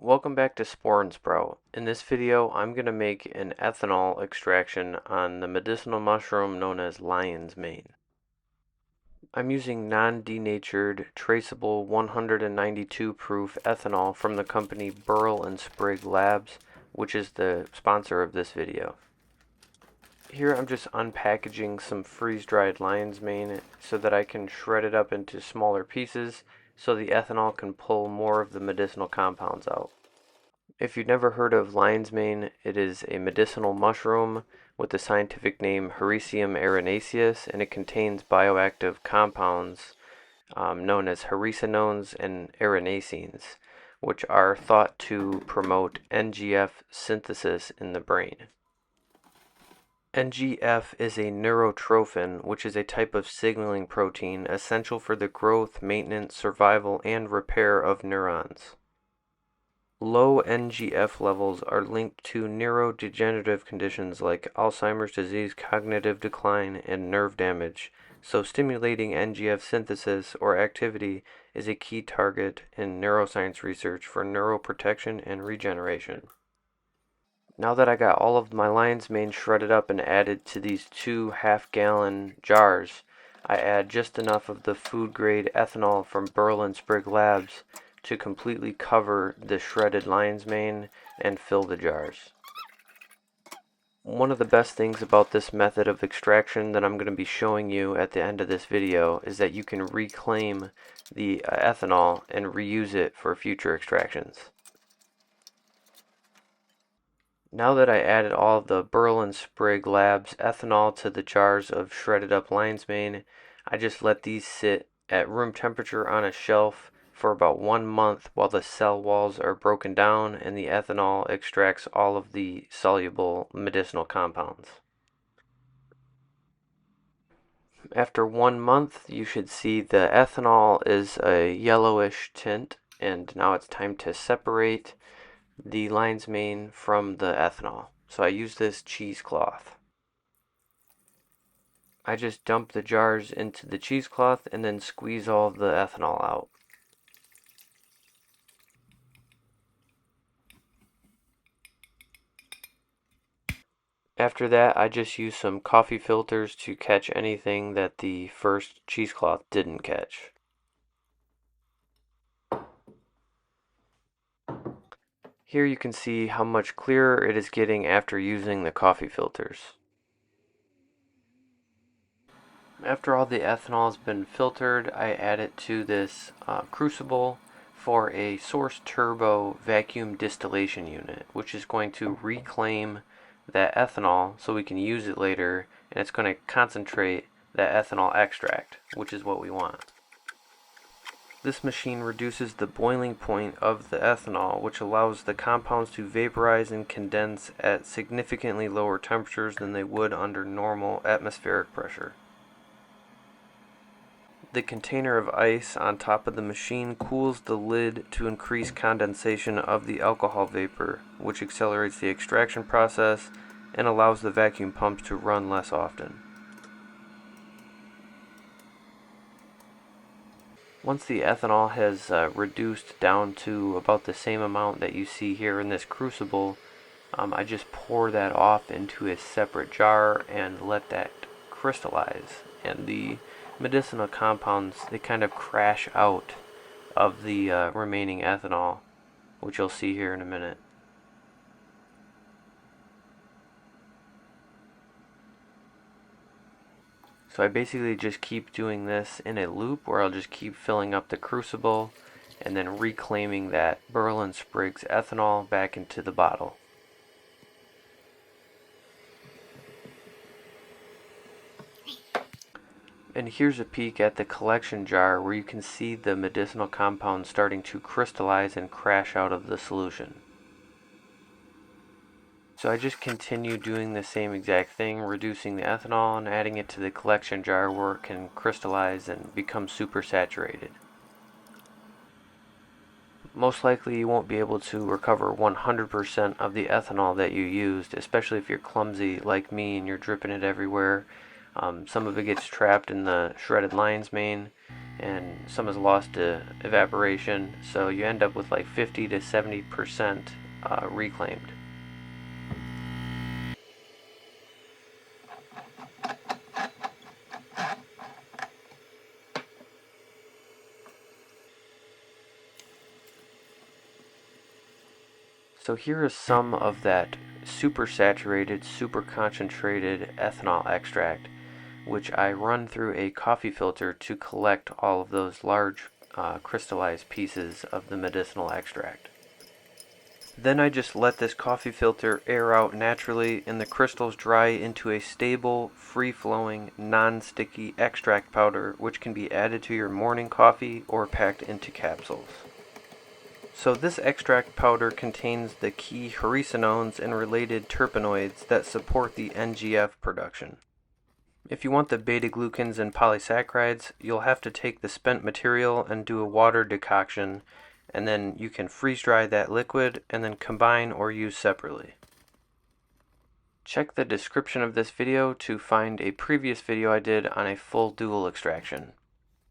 Welcome back to Spore and Sprout. In this video, I'm going to make an ethanol extraction on the medicinal mushroom known as lion's mane. I'm using non-denatured, traceable 192 proof ethanol from the company Burl and Sprigg Labs, which is the sponsor of this video. Here I'm just unpackaging some freeze-dried lion's mane so that I can shred it up into smaller pieces so the ethanol can pull more of the medicinal compounds out. If you've never heard of lion's mane, it is a medicinal mushroom with the scientific name Hericium erinaceus, and it contains bioactive compounds known as hericenones and erinacines, which are thought to promote NGF synthesis in the brain. NGF is a neurotrophin, which is a type of signaling protein essential for the growth, maintenance, survival, and repair of neurons. Low NGF levels are linked to neurodegenerative conditions like Alzheimer's disease, cognitive decline, and nerve damage, so stimulating NGF synthesis or activity is a key target in neuroscience research for neuroprotection and regeneration. Now that I got all of my lion's mane shredded up and added to these two half-gallon jars, I add just enough of the food-grade ethanol from Burl and Sprigg Labs to completely cover the shredded lion's mane and fill the jars. One of the best things about this method of extraction that I'm going to be showing you at the end of this video is that you can reclaim the ethanol and reuse it for future extractions. Now that I added all of the Burl and Sprigg Labs ethanol to the jars of shredded up lion's mane, I just let these sit at room temperature on a shelf for about 1 month while the cell walls are broken down and the ethanol extracts all of the soluble medicinal compounds. After 1 month, you should see the ethanol is a yellowish tint, and now it's time to separate the lion's mane from the ethanol. So I use this cheesecloth. I just dump the jars into the cheesecloth and then squeeze all of the ethanol out. After that, I just use some coffee filters to catch anything that the first cheesecloth didn't catch. Here you can see how much clearer it is getting after using the coffee filters. After all the ethanol has been filtered, I add it to this crucible for a source turbo vacuum distillation unit, which is going to reclaim that ethanol so we can use it later, and it's going to concentrate that ethanol extract, which is what we want. This machine reduces the boiling point of the ethanol, which allows the compounds to vaporize and condense at significantly lower temperatures than they would under normal atmospheric pressure. The container of ice on top of the machine cools the lid to increase condensation of the alcohol vapor, which accelerates the extraction process and allows the vacuum pumps to run less often. Once the ethanol has reduced down to about the same amount that you see here in this crucible, I just pour that off into a separate jar and let that crystallize. And the medicinal compounds, they kind of crash out of the remaining ethanol, which you'll see here in a minute. So I basically just keep doing this in a loop where I'll just keep filling up the crucible and then reclaiming that Burl and Spriggs ethanol back into the bottle. And here's a peek at the collection jar where you can see the medicinal compounds starting to crystallize and crash out of the solution. So I just continue doing the same exact thing, reducing the ethanol and adding it to the collection jar where it can crystallize and become super saturated. Most likely you won't be able to recover 100% of the ethanol that you used, especially if you're clumsy like me and you're dripping it everywhere. Some of it gets trapped in the shredded lion's mane, and some is lost to evaporation, so you end up with like 50 to 70% reclaimed. So here is some of that super saturated, super concentrated ethanol extract, which I run through a coffee filter to collect all of those large crystallized pieces of the medicinal extract. Then I just let this coffee filter air out naturally and the crystals dry into a stable, free-flowing, non-sticky extract powder which can be added to your morning coffee or packed into capsules. So this extract powder contains the key hericenones and related terpenoids that support the NGF production. If you want the beta-glucans and polysaccharides, you'll have to take the spent material and do a water decoction, and then you can freeze dry that liquid and then combine or use separately. Check the description of this video to find a previous video I did on a full dual extraction.